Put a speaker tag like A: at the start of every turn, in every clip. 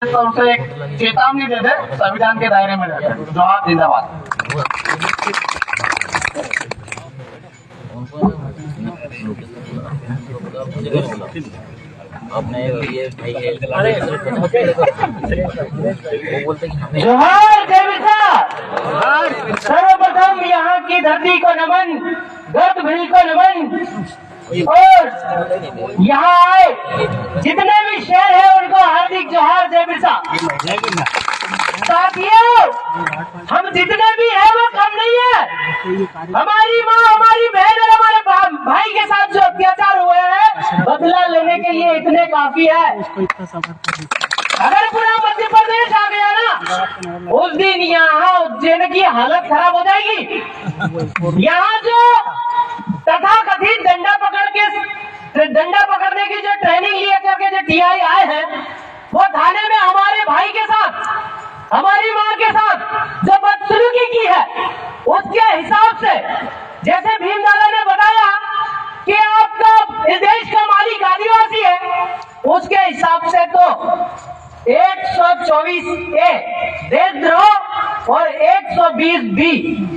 A: तो उसे एक चेतावनी दे दे, संविधान के दायरे में रहे। जोहार, जिंदाबाद।
B: जोहार देविका। सर्वप्रथम यहाँ की धरती को नमन, गर्द भील को नमन, और यहाँ आए जितने भी शेर है उनको हार्दिक जोहार जय बिरसा। साथियों, हम जितने भी हैं वो कम नहीं है। हमारी माँ, हमारी बहन और हमारे भाई के साथ जो अत्याचार हुए हैं, बदला लेने के लिए इतने काफी है। अगर पूरा मध्य प्रदेश आ गया ना, उस दिन यहाँ उज्जैन की हालत खराब हो जाएगी। यहाँ जो तथाकथित डंडा पकड़ने की जो ट्रेनिंग लिए करके जो टीआई आए हैं, वो थाने में हमारे भाई के साथ, हमारी माँ के साथ जो बदसलूकी की है, उसके हिसाब से, जैसे भीमदादा ने बताया कि आपका इस देश का मालिक आदिवासी है, उसके हिसाब से तो 124A देशद्रोह और 120B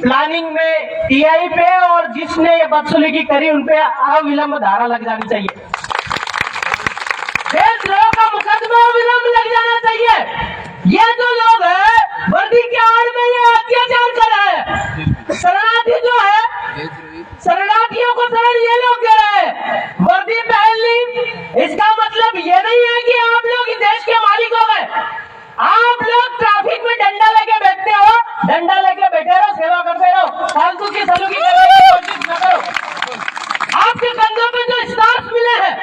B: प्लानिंग में टीआई पे और जिसने ये बदसलूकी करी उन पे अविलंब धारा लग जानी चाहिए। देशद्रोह का मुकदमा अविलंब लग जाना चाहिए। ये जो लोग हैं वर्दी के आड़ में ये अत्याचार कर रहे हैं। शरणार्थी जो है, शरणार्थियों को शरण ये लोग दे रहे हैं। वर्दी पहन ली, इसका मतलब ये नहीं है कि आप लोग इस देश के मालिक हो गए। आप लोग ट्रैफिक में डंडा लेके बैठते हो, डंडा लेके बैठे रहो, सेवा करते रहो, फालतू की सलूकी करने की कोशिश न करो। आपके कंधों पे जो स्टार्स मिले हैं,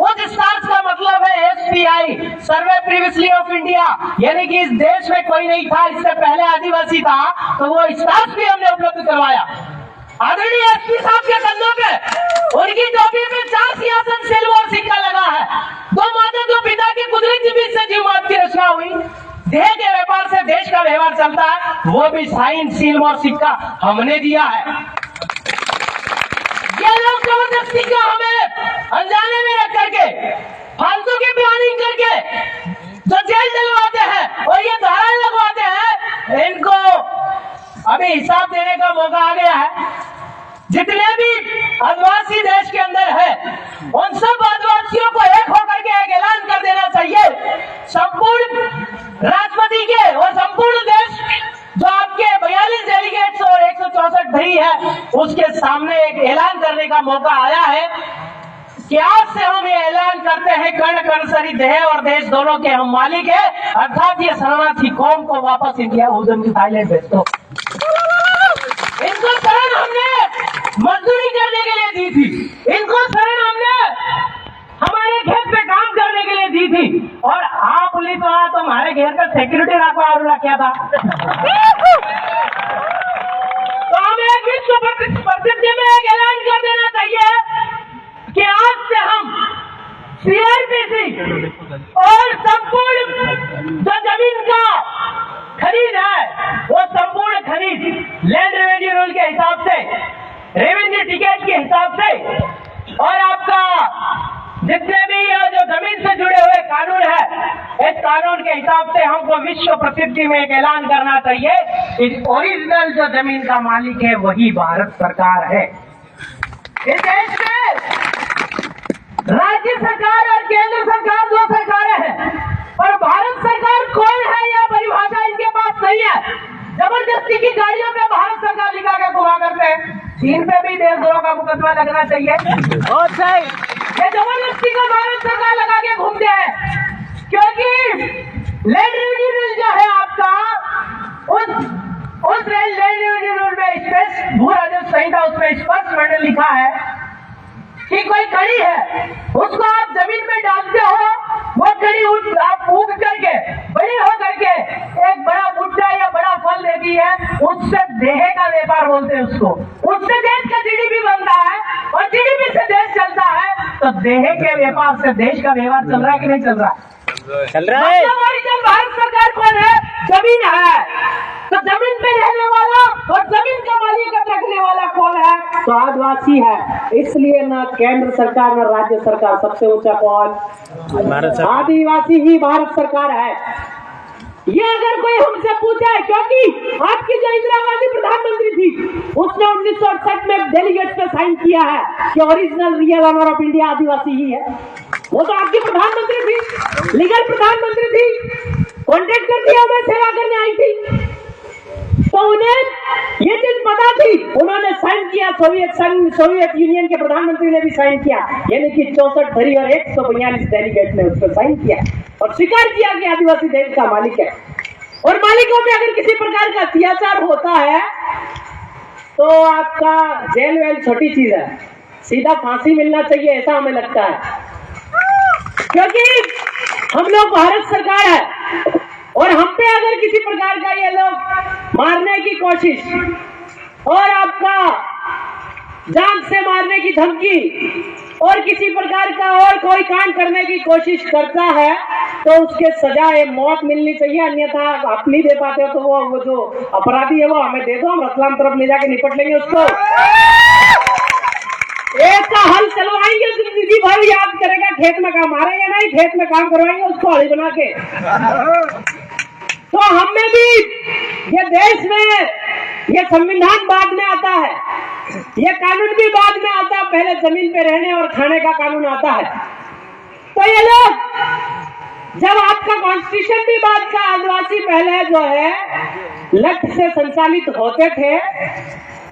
B: उस स्टार्स का मतलब है SPI, survey previously of India, यानी कि इस देश में कोई नहीं था, इससे पहले आदिवासी था, तो वो स्टार्स भी हमने उपलब्ध करवाया। आदरणीय SP साहब के कंधों पे, उनकी टोपी पे 4 सिंहासन सिल्वर सिक्का लगा है। 2 माता 2 पिता की कुदरती बीच से जीववाद की रचना हुई। देह के व्यापार से देश का व्यवहार चलता है, वो भी साइन सील और सिक्का हमने दिया है। ये लोग जबरदस्ती का हमें अनजाने में रख करके, फालतू की प्लानिंग करके जो जेल डलवाते हैं और ये धाराएं लगवाते हैं, इनको अभी हिसाब देने का मौका आ गया है। जितने भी आदिवासी देश के अंदर है, उन सब आदिवासियों को एक होकर के एक ऐलान कर देना चाहिए। संपूर्ण राष्ट्रपति के और संपूर्ण देश जो आपके 42 डेलीगेट्स और 164 भाई है, उसके सामने एक ऐलान करने का मौका आया है कि आज से हम ये ऐलान करते हैं, कण कण सरी देह और देश दोनों के हम मालिक है, अर्थात ये शरणार्थी कौम को वापस इंडिया उधम थाईलैंड भेज दो। इनको शरण हमने मजदूरी करने के लिए दी थी, इनको शरण हमने हमारे खेत पे काम करने के लिए दी थी, और आप पुलिस वाला तो हमारे घर का सिक्योरिटी रखवा क्या था। तो हमें एक विश्व प्रसिद्धि में एक ऐलान कर देना चाहिए कि आज से हम CRPC और संपूर्ण जो जमीन का खरीद है, वो संपूर्ण खरीद लैंड रेवेन्यू रूल के हिसाब से, रेवेन्यू टिकट के हिसाब से, और आपका जितने भी जो जमीन से जुड़े हुए कानून है, इस कानून के हिसाब से हमको विश्व प्रसिद्धि में एक ऐलान करना चाहिए। इस ओरिजिनल जो जमीन का मालिक है वही भारत सरकार है। इस देश में राज्य सरकार और केंद्र सरकार 2 सरकारें हैं, और भारत सरकार कौन है यह परिभाषा इनके पास नहीं है। जबरदस्ती की गाड़ियों पे भारत सरकार लिखा के घुमा करते हैं। चीन पे भी देशद्रोह का मुकदमा लगना चाहिए। और सही, ये जबरदस्ती का भारत सरकार लगा के घूमते हैं, क्योंकि लैंड रेवेन्यू रूल जो है आपका, उस लैंड रेवेन्यू रूल में भू राजस्व संहिता, उसमें स्पष्ट मैंने लिखा है कि कोई कड़ी है, उसको आप जमीन में डालते हो, वो कड़ी आप उग करके बड़ी हो करके एक बड़ा भुट्टा या बड़ा फल देती है, उससे देह का व्यापार बोलते हैं उसको। उससे देश का GDP बनता है, और GDP से देश चलता है। तो देह के व्यापार से देश का व्यवहार चल रहा है कि नहीं चल रहा है? चल रहा है। भारत सरकार कौन है? जमीन है। तो जमीन पे रहने वाला और जमीन का मालिक रखने वाला कौन है? तो आदिवासी है। इसलिए ना केंद्र सरकार ना राज्य सरकार, सबसे ऊंचा कौन? आदिवासी ही भारत सरकार है। ये अगर कोई हमसे पूछे, क्योंकि आपकी जो इंदिरा गांधी प्रधानमंत्री थी उसने 1968 में डेलीगेट पे साइन किया है कि original real owner of India आदिवासी ही है। वो तो आपकी प्रधानमंत्री थी, लीगल प्रधानमंत्री थी, कॉन्टेक्ट कर दिया, मैं सेवा करने आई थी, तो उन्हें ये चीज पता थी, उन्होंने साइन किया। सोवियत यूनियन के प्रधानमंत्री ने भी साइन किया, यानी कि 64 धरी और 142 डेलीगेट ने उस पर साइन किया और स्वीकार किया कि आदिवासी देश का मालिक है। और मालिकों पे अगर किसी प्रकार का अत्याचार होता है तो आपका जेल वेल छोटी चीज है, सीधा फांसी मिलना चाहिए, ऐसा हमें लगता है। क्योंकि हम लोग भारत सरकार है और हम पे अगर किसी प्रकार का ये लोग मारने की कोशिश और आपका जान से मारने की धमकी और किसी प्रकार का और कोई कांड करने की कोशिश करता है तो उसके सजा मौत मिलनी चाहिए। अन्यथा आप नहीं दे पाते हो तो वो जो अपराधी है वो हमें दे दो, हम रतलाम तरफ ले जाके निपट लेंगे उसको। एक का हल चलवाएंगे, जिंदगी भर याद करेगा खेत में काम मारेंगे नहीं, खेत में काम करवाएंगे उसको हल बना के। तो हमें भी ये देश में ये संविधान बाद में आता है, ये कानून भी बाद में आता है, पहले जमीन पे रहने और खाने का कानून आता है। तो ये लोग जब आपका कॉन्स्टिट्यूशन भी बाद का, आदिवासी पहले जो है लक्ष्य से संचालित होते थे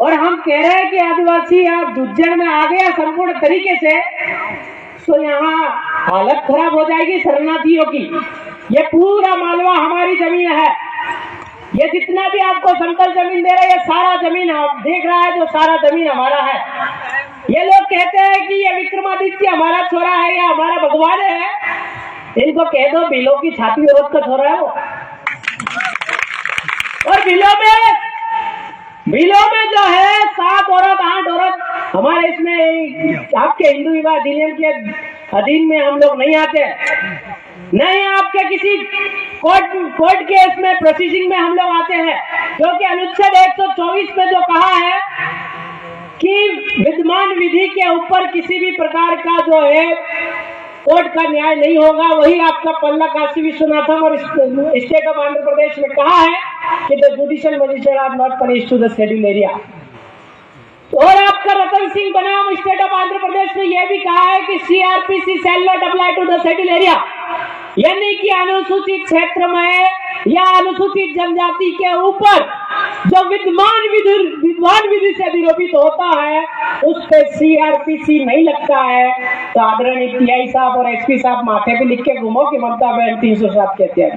B: और हम कह रहे हैं कि आदिवासी आप जुज्जड़ में आ गया संपूर्ण तरीके से, तो यहाँ हालत खराब हो जाएगी शरणार्थियों की। ये पूरा मालवा हमारी जमीन है, ये जितना भी आपको समतल जमीन दे रहे हैं ये सारा जमीन आप देख रहा है, जो सारा जमीन हमारा है। ये लोग कहते हैं कि ये विक्रमादित्य हमारा छोरा है या हमारा भगवान है, इनको कह दो बिलों की छाती औरत का छोरा है वो। और बिलों में जो है 7 औरत 8 औरत, हमारे इसमें आपके हिंदू विवाह अधिनियम के अधीन में हम लोग नहीं आते, नहीं आपके किसी कोर्ट केस में प्रोसीडिंग में हम लोग आते हैं, क्योंकि अनुच्छेद 124 में जो कहा है कि विद्यमान विधि के ऊपर किसी भी प्रकार का जो है कोर्ट का न्याय नहीं होगा। वही आपका पल्ला काशी विश्वनाथम और स्टेट ऑफ आंध्र प्रदेश में कहा है कि the judicial magistrate are not punished to the schedule area. और आपका रतन सिंह बनाम स्टेट ऑफ आंध्र प्रदेश ने यह भी कहा है कि CrPC shall not apply to the schedule area, यानी कि अनुसूचित क्षेत्र में या अनुसूचित जनजाति के ऊपर जो विद्यमान विधि से विरोपित होता है उस पे सीआरपीसी नहीं लगता है। तो आदरणीय टीआई साहब और एसपी साहब माथे पे लिख के घूमो कि ममता बहन 307 कहते हैं।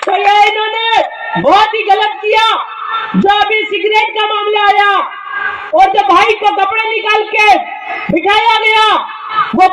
B: तो ये इन्होंने बहुत ही गलत किया। जो अभी सिगरेट का मामला आया और जो भाई को कपड़े निकाल के बिठाया गया वो